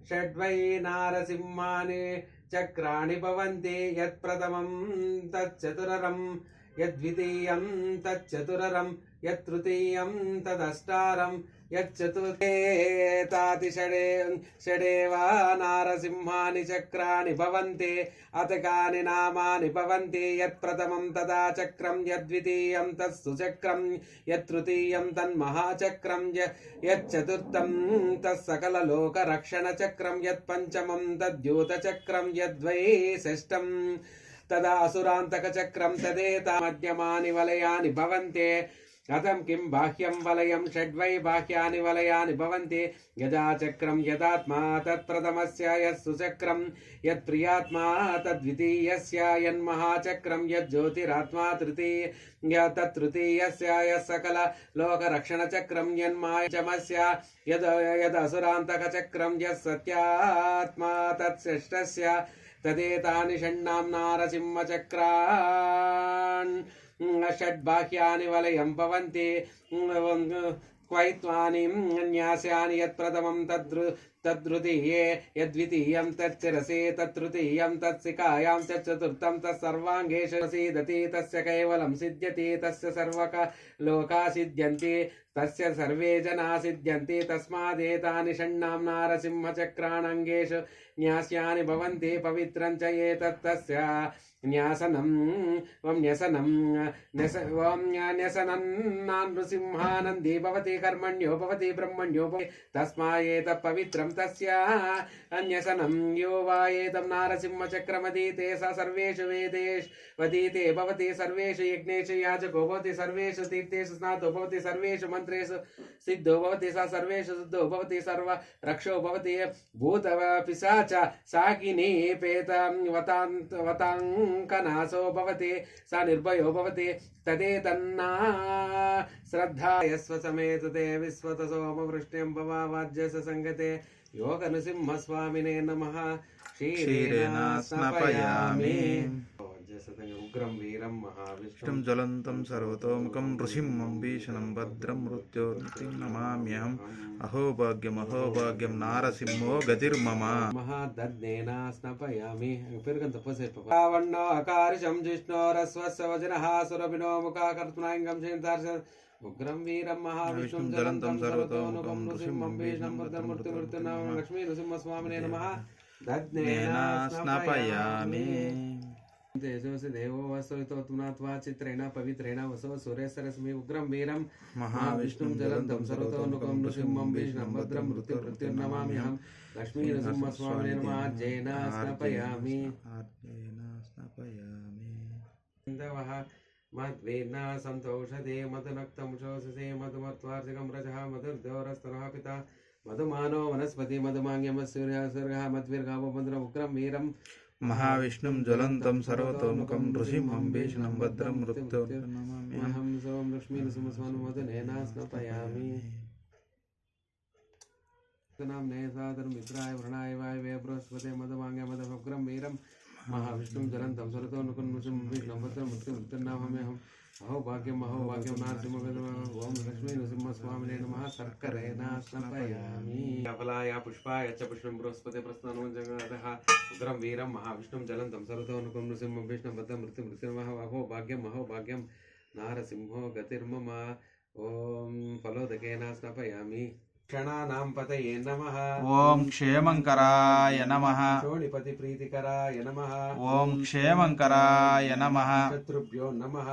षड्वै नारसिंहानि चक्राणि भवन्ति यत्प्रथमं तच्चतुररं यद्वितीयं तच्चतुररं यत्तृतीयं तदष्टारं षडेव नारसिंहानि चक्राणि भवन्ति अथ कानि नामानि भवन्ति यत्प्रथमं तदा चक्रं यद्वितीयं तत्सु चक्रं यत्तृतीयं तन्महाचक्रं यच्चतुर्थं तत्सकललोकरक्षणचक्रं यत्पञ्चमं तद्यूतचक्रं यद्वैषष्ठं तदा असुरान्तकचक्रं तदेता मध्यमानि वलयानि भवन्ति कथं किं बाह्यं वलयं षड्वै बाह्यानि वलयानि भवन्ति यदा चक्रं यदात्मा तत्प्रथमस्य यस्सुचक्रं यत्प्रियात्मा तद्वितीयस्य यन्महाचक्रं यज्ज्योतिरात्मा तृतीय तत्तृतीयस्य यस्सकललोकरक्षणचक्रं यन्मायचमस्य यदसुरान्तकचक्रं यस्सत्यात्मा तत्षष्ठस्य तदेतानि षण्णां नारसिंहचक्रान् षड्बाह्यानि वलयं भवन्ति क्वैत्वानि न्यास्यानि यत्प्रथमं तद्द्वितीये यद्वितीयं तच्चिरसि तत्तृतीयं तत्सिकायां चतुर्थं तत्सर्वाङ्गेषु सीदति तस्य कैवलं सिद्ध्यति तस्य सर्वलोका सिद्ध्यन्ति तस्य सर्वे जना सिद्ध्यन्ति तस्मादेतानि षण्णां नारसिंहचक्राणङ्गेषु न्यास्यानि भवन्ति पवित्रं च एतत् तस्य न्यासनं नृसिंहानन्दी भवति कर्मण्यो भवति ब्रह्मण्यो भवति तस्मादेतत् पवित्रं तस्य अन्यसनं यो वा एतं नारसिंहचक्रमधीते स सर्वेषु वेदेषु वदीते भवति सर्वेषु यज्ञेषु याजको भवति सर्वेषु तीर्थेषु स्नातो भवति सर्वेषु मंत्रेषु सिद्धो भवति स सर्वेषु सिद्धो भवति सर्व रक्षो भवति भूत पिशाच साकिनी पेत वतांकनाशो भवति स निर्भयो भवति तदेतन्ना श्रद्धा यस्वसमेतते विश्वतसोमवृष्ट्यं भवावाज्यस संगते योगनृसिंहस्वामिने नमः क्षीरेण स्नापयामि उग्रं वीरं महाविष्णुं ज्वलन्तं सर्वतोमुखं नृसिंहं भीषणं भद्रं मृत्योर्मुक्तिं नमाम्यहम् अहोभाग्यं नारसिंहो गतिर्मम महादग्नेन स्नापयामि रावणो अकार्षं जिष्णोरस्वस्य वजनः सुरभिनो मुखाकर्तनाङ्गं शेन्तार्ष उग्रं वीरं महाविष्णुं ज्वलन्तं सर्वतोमुखं नृसिंहं भीषणं भद्रं मृत्युर्मुक्तिं लक्ष्मी नृसिंहस्वामिने नमः दग्नेन स्नापयामि तेजोसि देवो वसुतोत्मनात्वा चित्रेण पवित्रेण वसो सूर्यसरस्मि उग्रं वीरं महाविष्णुं ज्वलन्तं सर्वतोमुखं नृसिंहं भीषणं भद्रं मृत्युर्नमाम्यहं लक्ष्मी नृसिंहस्वामिने नमः जैन स्नापयामि मद्वेन्न सन्तोषते मदनक्तं शोषसे मधुमत्वार्जकं रजः मधुर्दोरस्तनः पिता मधुमानो वनस्पति मधुमाङ्गमसूर्यः मद्वीर्गावो मन्द्रम् उग्रं वीरं महाविष्णुं ज्वलन्तं सर्वतोमुखं नृसिंहं भीषणं भद्रं मृत्युर्नमाम्यहं सोम लक्ष्मी नृसिंहस्वामिने स्नापयामि नाम्ने सादरमित्राय वृणाय वायवे बृहस्पते मधुमाङ्गे मधुग्रं वीरं महाविष्णुं ज्वलन्तं सर्वतोमुखं नृसिंहं भीषणं भद्रं मृत्युर्नमाम्यहम् अहोभाग्यं ओम लक्ष्मी नृसिंहस्वामिने नमः शर्करेण स्नापयामि फलाय पुष्पाय च पुष्पं बृहस्पते प्रस्थानं जगतः उग्रं वीरं महाविष्णुं ज्वलन्तं सर्वतोमुखं नृसिंहं भीषणं भद्रं मृत्युर्नमः अहोभाग्यं नारसिंहो गतिर्मम ओम फलोदकेन स्नापयामि क्षणानां पतये नमः ओम क्षेमंकराय नमः शोणिपति प्रीतिकराय नमः ओम क्षेमंकराय नमः शत्रुभ्यो नमः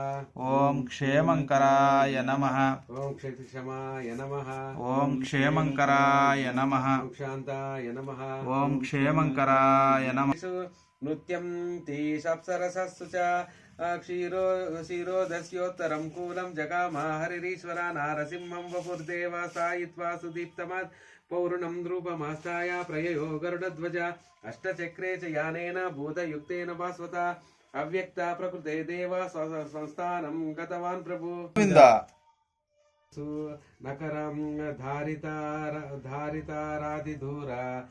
ओम क्षेमंकराय नमः ओम क्षमाय नमः ओम क्षेमंकराय नमः शान्ताय नमः ओम क्षेमंकराय नमः नृत्यं तीशप्सरसस्तु च क्षीरोदस्योत्तरं कूलं जगामा हरिरीश्वरा नारसिंहं वपुर्देवा सायित्वा सुदीप्तमत् पौर्णं रूपमास्ताय प्रययो गरुडध्वज अष्टचक्रे च यानेन भूतयुक्तेन भास्वता अव्यक्ता प्रकृते देवा संस्थानं गतवान् प्रभु नकरं धारितारादिधूरा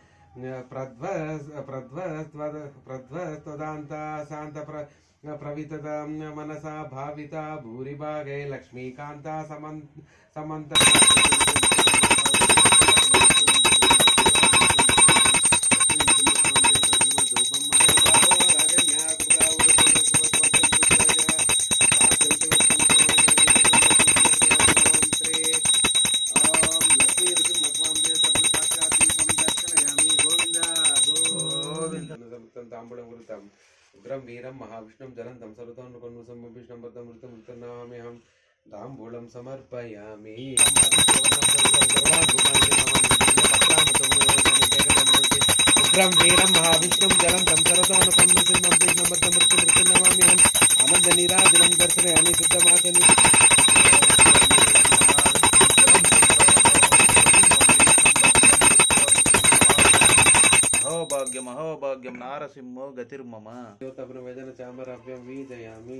प्रध्वस्त्वदान्ता शान्त प्रवितता मनसा भाविता भूरिभागे लक्ष्मीकान्ता समन्त वृत्तं ताम्बूलं वृत्तम् उग्रं वीरं महाविष्णुं जलन्तं सर्वतोऽनुकन्नुसं विष्णुं बद्धमृतं मृत्युर्नमाम्यहं ताम्बूलं समर्पयामि उग्रं वीरं महाविष्णुं जलन्तं सर्वतोऽनुकन्नुसं विष्णुं बद्धमृत्युं मृत्युर्नमाम्यहं आनन्दनीराजनं दर्शयामि शुद्धमाचनि అహోభాగ్యం అహోభాగ్యం నారసింహో గతిర్మమ चामराभ्यं वीजयामि